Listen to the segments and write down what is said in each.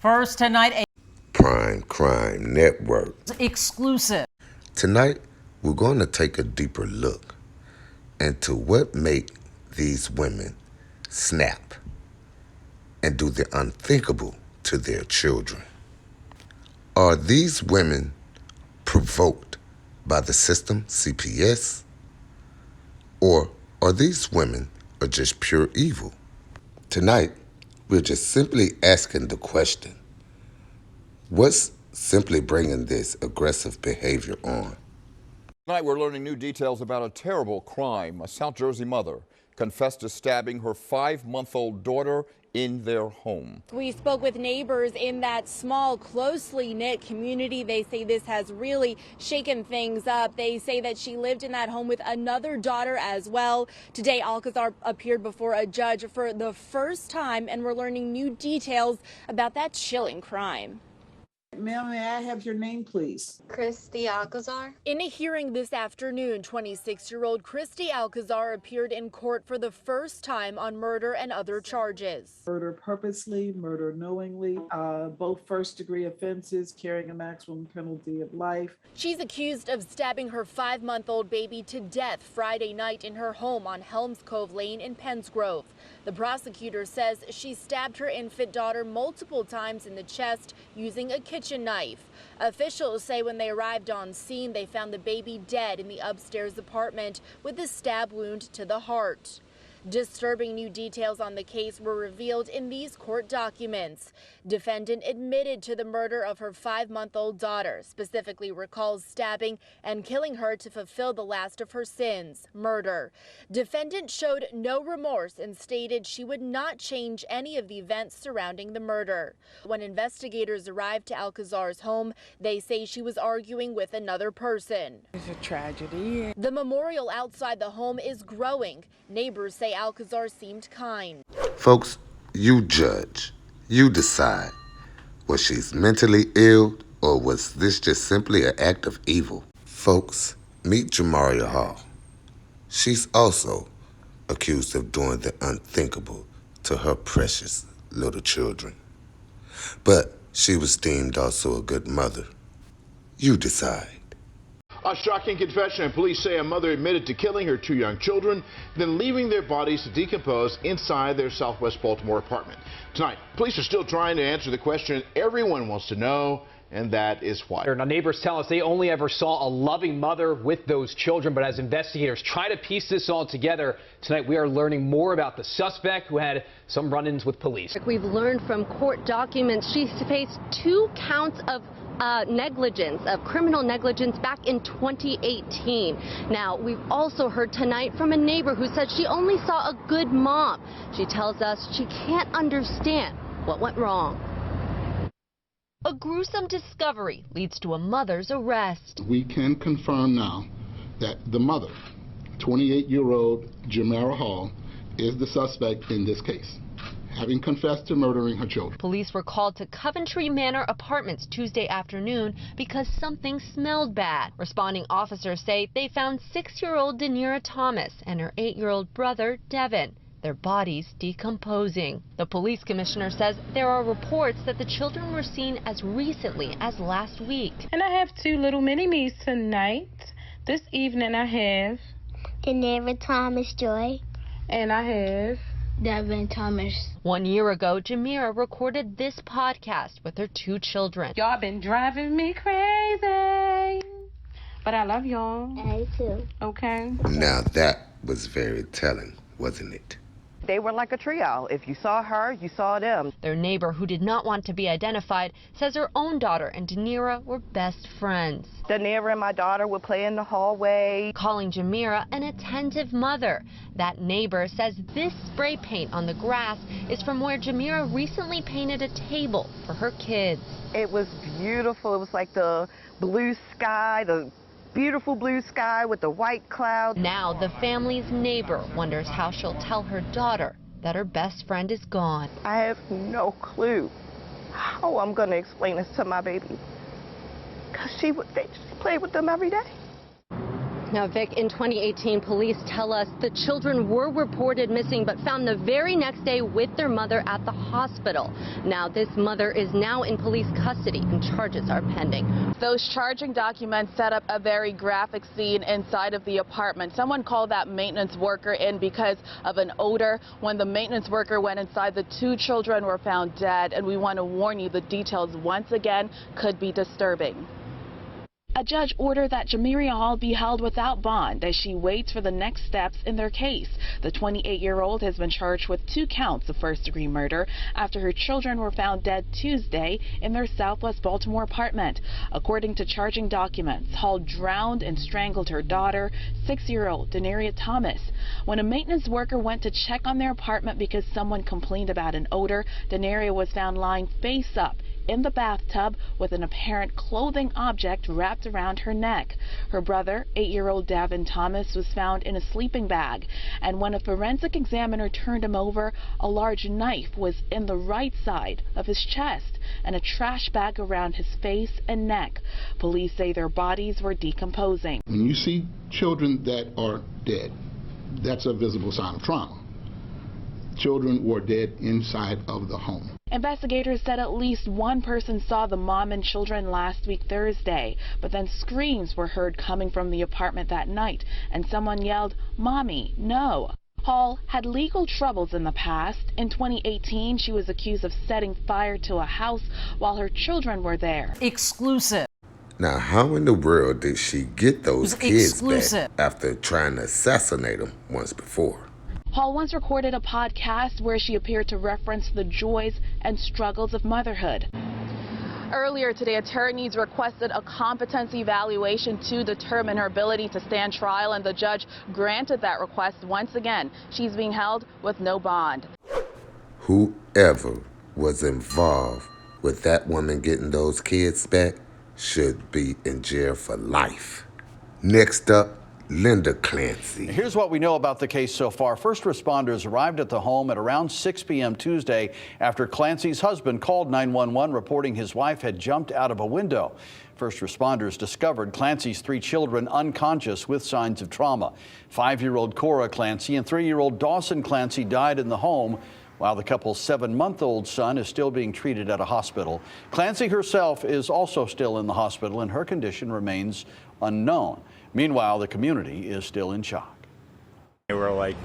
First tonight, a Prime Crime Network exclusive. Tonight, we're going to take a deeper look into what make these women snap and do the unthinkable to their children. Are these women provoked by the system, CPS? Or are these women just pure evil? Tonight, we're just simply asking the question, what's simply bringing this aggressive behavior on? Tonight we're learning new details about a terrible crime. A South Jersey mother confessed to stabbing her 5-month-old daughter in their home. We spoke with neighbors in that small, closely knit community. They say this has really shaken things up. They say that she lived in that home with another daughter as well. Today, Alcazar appeared before a judge for the first time, and we're learning new details about that chilling crime. Ma'am, may I have your name, please? Christy Alcazar. In a hearing this afternoon, 26-year-old Christy Alcazar appeared in court for the first time on murder and other charges. Murder purposely, murder knowingly, both first-degree offenses, carrying a maximum penalty of life. She's accused of stabbing her 5-month-old baby to death Friday night in her home on Helms Cove Lane in Pensgrove. The prosecutor says she stabbed her infant daughter multiple times in the chest using a kitchen knife. Officials say when they arrived on scene, they found the baby dead in the upstairs apartment with a stab wound to the heart. Disturbing new details on the case were revealed in these court documents. Defendant admitted to the murder of her 5-month-old daughter, specifically recalls stabbing and killing her to fulfill the last of her sins, murder. Defendant showed no remorse and stated she would not change any of the events surrounding the murder. When investigators arrived to Alcazar's home, they say she was arguing with another person. It's a tragedy. The memorial outside the home is growing. Neighbors say Alcazar seemed kind. Folks, you judge. You decide. Was she mentally ill, or was this just simply an act of evil? Folks, meet Jamaria Hall. She's also accused of doing the unthinkable to her precious little children. But she was deemed also a good mother. You decide. A shocking confession. Police say a mother admitted to killing her 2 young children, then leaving their bodies to decompose inside their Southwest Baltimore apartment. Tonight, police are still trying to answer the question everyone wants to know, and that is why. Now, neighbors tell us they only ever saw a loving mother with those children, but as investigators try to piece this all together, tonight we are learning more about the suspect who had some run-ins with police. We've learned from court documents she faced 2 counts of criminal negligence back in 2018. Now, we've also heard tonight from a neighbor who said she only saw a good mom. She tells us she can't understand what went wrong. A gruesome discovery leads to a mother's arrest. We can confirm now that the mother, 28-year-old Jamara Hall, is the suspect in this case, having confessed to murdering her children. Police were called to Coventry Manor Apartments Tuesday afternoon because something smelled bad. Responding officers say they found 6-year-old Danira Thomas and her 8-year-old brother, Devin, their bodies decomposing. The police commissioner says there are reports that the children were seen as recently as last week. And I have 2 little mini-me's tonight. This evening I have Danira Thomas Joy. And I have Devin Thomas. 1 year ago, Jamira recorded this podcast with her 2 children. Y'all been driving me crazy. But I love y'all. I too. Okay. Now that was very telling, wasn't it? They were like a trio. If you saw her, you saw them. Their neighbor, who did not want to be identified, says her own daughter and Danira were best friends. Danira and my daughter would play in the hallway. Calling Jamira an attentive mother. That neighbor says this spray paint on the grass is from where Jamira recently painted a table for her kids. It was beautiful. It was like the blue sky, the beautiful blue sky with the white clouds. Now the family's neighbor wonders how she'll tell her daughter that her best friend is gone. I have no clue how I'm going to explain this to my baby, because she play with them every day. Now, Vic, in 2018, police tell us the children were reported missing, but found the very next day with their mother at the hospital. Now, this mother is now in police custody and charges are pending. Those charging documents set up a very graphic scene inside of the apartment. Someone called that maintenance worker in because of an odor. When the maintenance worker went inside, the 2 children were found dead, and we want to warn you the details once again could be disturbing. A judge ordered that Jamiria Hall be held without bond as she waits for the next steps in their case. The 28-year-old has been charged with 2 counts of first-degree murder after her children were found dead Tuesday in their Southwest Baltimore apartment. According to charging documents, Hall drowned and strangled her daughter, 6-year-old Denaria Thomas. When a maintenance worker went to check on their apartment because someone complained about an odor, Denaria was found lying face up in the bathtub with an apparent clothing object wrapped around her neck. Her brother, 8-year-old Davin Thomas, was found in a sleeping bag, and when a forensic examiner turned him over, a large knife was in the right side of his chest and a trash bag around his face and neck. Police say their bodies were decomposing. When you see children that are dead, that's a visible sign of trauma. Children were dead inside of the home. Investigators said at least one person saw the mom and children last week Thursday, but then screams were heard coming from the apartment that night, and someone yelled, "Mommy, no." Hall had legal troubles in the past. In 2018, she was accused of setting fire to a house while her children were there. Exclusive. Now, how in the world did she get those kids Exclusive. back after trying to assassinate them once before? Hall once recorded a podcast where she appeared to reference the joys and struggles of motherhood. Earlier today, attorneys requested a competency evaluation to determine her ability to stand trial, and the judge granted that request once again. She's being held with no bond. Whoever was involved with that woman getting those kids back should be in jail for life. Next up, Linda Clancy. Here's what we know about the case so far. First responders arrived at the home at around 6 p.m. Tuesday after Clancy's husband called 911 reporting his wife had jumped out of a window. First responders discovered Clancy's 3 children unconscious with signs of trauma. 5-year-old Cora Clancy and 3-year-old Dawson Clancy died in the home, while the couple's 7-month-old son is still being treated at a hospital. Clancy herself is also still in the hospital, and her condition remains unknown. Meanwhile, the community is still in shock. They were like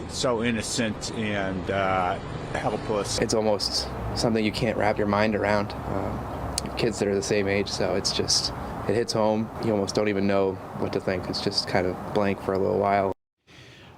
so innocent and helpless. It's almost something you can't wrap your mind around. Kids that are the same age, so it's just, it hits home. You almost don't even know what to think. It's just kind of blank for a little while.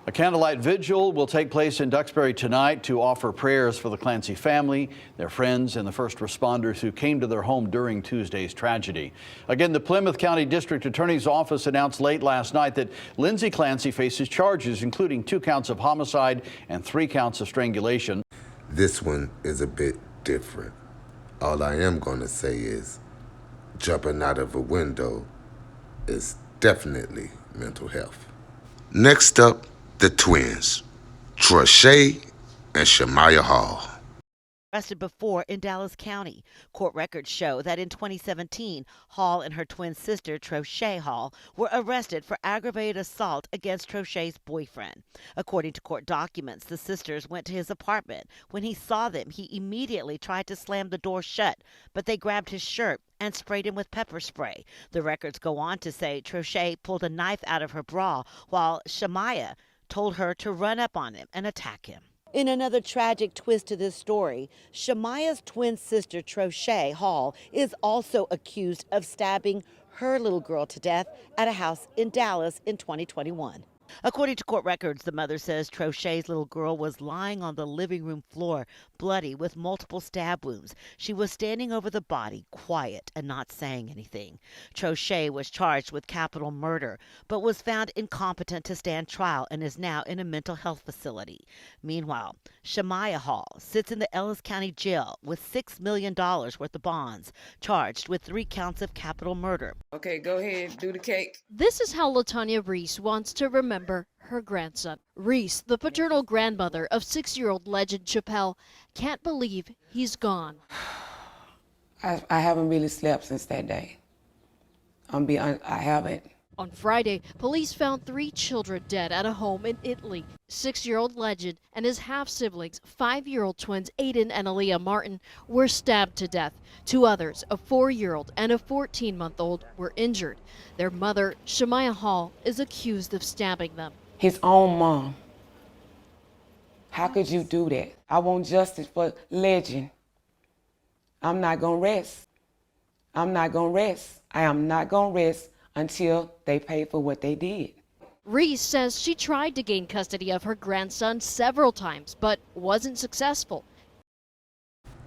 A candlelight vigil will take place in Duxbury tonight to offer prayers for the Clancy family, their friends, and the first responders who came to their home during Tuesday's tragedy. Again, the Plymouth County District Attorney's Office announced late last night that Lindsay Clancy faces charges, including 2 counts of homicide and 3 counts of strangulation. This one is a bit different. All I am going to say is jumping out of a window is definitely mental health. Next up, the twins, Trochay and Shemaya Hall. Arrested before in Dallas County. Court records show that in 2017, Hall and her twin sister, Trochay Hall, were arrested for aggravated assault against Troché's boyfriend. According to court documents, the sisters went to his apartment. When he saw them, he immediately tried to slam the door shut, but they grabbed his shirt and sprayed him with pepper spray. The records go on to say Trochay pulled a knife out of her bra while Shemaya told her to run up on him and attack him. In another tragic twist to this story, Shemaya's twin sister, Trochay Hall, is also accused of stabbing her little girl to death at a house in Dallas in 2021. According to court records, the mother says Trochay's little girl was lying on the living room floor, bloody with multiple stab wounds. She was standing over the body, quiet and not saying anything. Trochay was charged with capital murder, but was found incompetent to stand trial and is now in a mental health facility. Meanwhile, Shemaya Hall sits in the Ellis County Jail with $6 million worth of bonds, charged with 3 counts of capital murder. Okay, go ahead, do the cake. This is how LaTanya Reese wants to remember her grandson. Reese, the paternal grandmother of 6-year-old legend Chappelle, can't believe he's gone. I haven't really slept since that day. I haven't. On Friday, police found 3 children dead at a home in Italy. 6-year-old Legend and his half-siblings, 5-year-old twins Aiden and Aaliyah Martin, were stabbed to death. 2 others, a 4-year-old and a 14-month-old, were injured. Their mother, Shemaiah Hall, is accused of stabbing them. His own mom. How could you do that? I want justice for Legend. I'm not gonna rest. I'm not gonna rest. I am not gonna rest until they pay for what they did. Reese says she tried to gain custody of her grandson several times, but wasn't successful.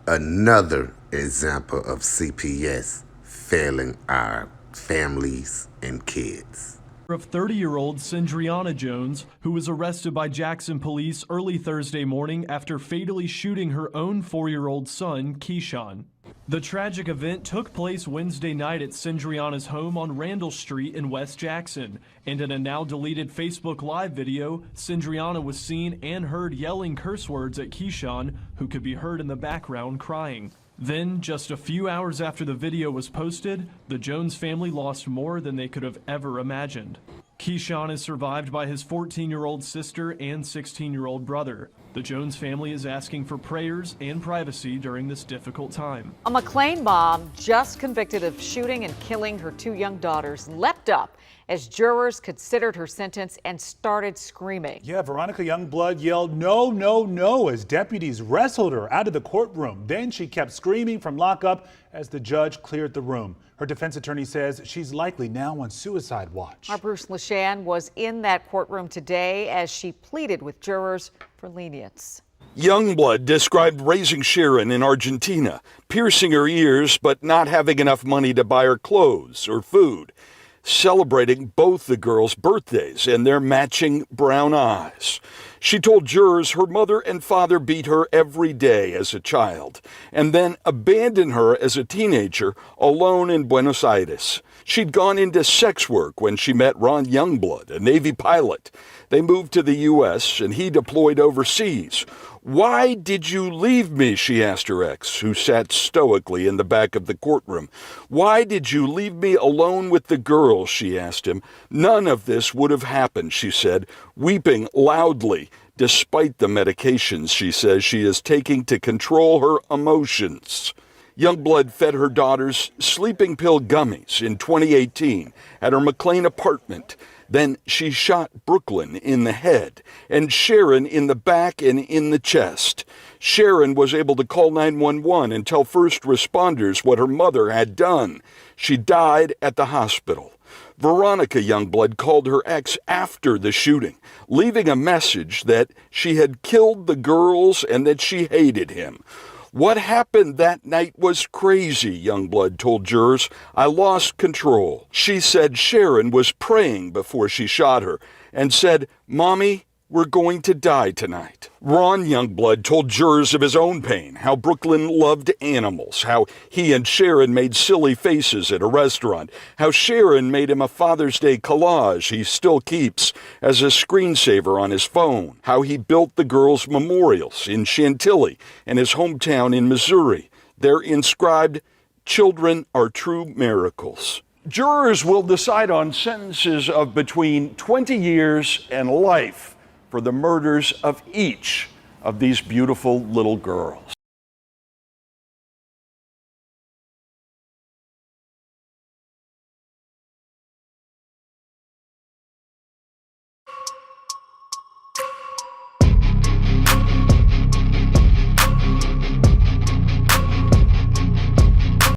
Another example of CPS failing our families and kids. Of 30-year-old Cindriana Jones, who was arrested by Jackson police early Thursday morning after fatally shooting her own 4-year-old son, Keyshawn. The tragic event took place Wednesday night at Cindriana's home on Randall Street in West Jackson, and in a now-deleted Facebook Live video, Cindriana was seen and heard yelling curse words at Keyshawn, who could be heard in the background crying. Then, just a few hours after the video was posted, the Jones family lost more than they could have ever imagined. Keyshawn is survived by his 14-year-old sister and 16-year-old brother. The Jones family is asking for prayers and privacy during this difficult time. A McLean mom, just convicted of shooting and killing her 2 young daughters, leapt up as jurors considered her sentence and started screaming. Yeah, Veronica Youngblood yelled, "No, no, no," as deputies wrestled her out of the courtroom. Then she kept screaming from lockup as the judge cleared the room. Her defense attorney says she's likely now on suicide watch. Our Bruce Leshan was in that courtroom today as she pleaded with jurors for lenience. Youngblood described raising Sharon in Argentina, piercing her ears but not having enough money to buy her clothes or food, celebrating both the girls' birthdays and their matching brown eyes. She told jurors her mother and father beat her every day as a child and then abandoned her as a teenager alone in Buenos Aires. She'd gone into sex work when she met Ron Youngblood, a Navy pilot. They moved to the U.S. and he deployed overseas. "Why did you leave me?" she asked her ex, who sat stoically in the back of the courtroom. "Why did you leave me alone with the girls?" she asked him. "None of this would have happened," she said, weeping loudly, despite the medications she says she is taking to control her emotions. Youngblood fed her daughters sleeping pill gummies in 2018 at her McLean apartment. Then she shot Brooklyn in the head and Sharon in the back and in the chest. Sharon was able to call 911 and tell first responders what her mother had done. She died at the hospital. Veronica Youngblood called her ex after the shooting, leaving a message that she had killed the girls and that she hated him. "What happened that night was crazy," Youngblood told jurors. "I lost control." She said Sharon was praying before she shot her and said, "Mommy, we're going to die tonight." Ron Youngblood told jurors of his own pain, how Brooklyn loved animals, how he and Sharon made silly faces at a restaurant, how Sharon made him a Father's Day collage he still keeps as a screensaver on his phone, how he built the girls' memorials in Chantilly and his hometown in Missouri. They're inscribed, "Children are true miracles." Jurors will decide on sentences of between 20 years and life for the murders of each of these beautiful little girls.